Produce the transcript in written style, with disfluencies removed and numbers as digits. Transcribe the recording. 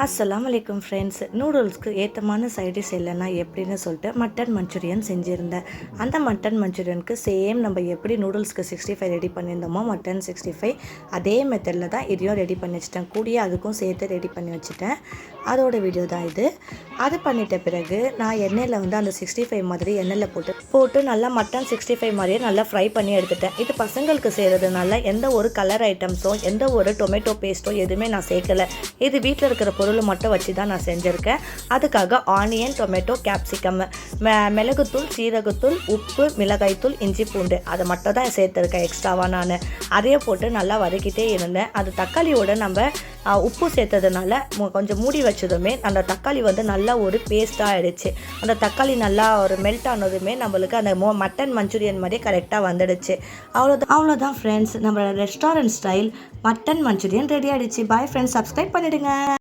அஸ்ஸலாமு அலைக்கும் friends. நூடுல்ஸ்க்கு ஏத்தமான side dish இல்லைன்னா எப்படின்னு சொல்லிட்டு மட்டன் மஞ்சூரியன் செஞ்சுருந்தேன். அந்த மட்டன் மஞ்சூரியனுக்கு சேம் நம்ம எப்படி நூடுல்ஸ்க்கு 65 ரெடி பண்ணியிருந்தோமோ மட்டன் 65 அதே மெத்தடில் தான் இதையும் ரெடி பண்ணி வச்சுட்டேன். கூடிய அதுக்கும் சேர்த்து ரெடி பண்ணி வச்சுட்டேன். அதோட வீடியோ தான் இது. அது பண்ணிட்ட பிறகு நான் எண்ணெயில் அந்த 65 மாதிரி எண்ணெயில் போட்டு நல்லா மட்டன் 65 மாதிரியே நல்லா ஃப்ரை பண்ணி எடுத்துட்டேன். இது பசங்களுக்கு செய்கிறதுனால எந்த ஒரு கலர் ஐட்டம்ஸோ எந்த ஒரு டொமேட்டோ பேஸ்ட்டோ எதுவுமே நான் சேர்க்கலை. இது வீட்டில் இருக்கிற பொருள் மட்டும் வச்சு தான் நான் செஞ்சுருக்கேன். அதுக்காக ஆனியன், டொமேட்டோ, கேப்சிகம், மிளகுத்தூள், சீரகத்தூள், உப்பு, மிளகாய்த்தூள், இஞ்சி பூண்டு அதை மட்டும் தான் சேர்த்துருக்கேன் எக்ஸ்ட்ராவாக. நான் அதையே போட்டு நல்லா வதக்கிட்டே இருந்தேன். அது தக்காளியோட நம்ம உப்பு சேர்த்ததுனால கொஞ்சம் மூடி வச்சதுமே அந்த தக்காளி நல்லா ஒரு பேஸ்ட்டாக ஆகிடுச்சு. அந்த தக்காளி நல்லா ஒரு மெல்ட் ஆனதுமே நம்மளுக்கு அந்த மட்டன் மஞ்சூரியன் மாதிரியே கரெக்டாக வந்துடுச்சு. அவ்வளோதான் ஃப்ரெண்ட்ஸ், நம்ம restaurant style mutton Manchurian ready ஆகிடுச்சு. பாய் ஃப்ரெண்ட்ஸ், சப்ஸ்கிரைப் பண்ணிவிடுங்க.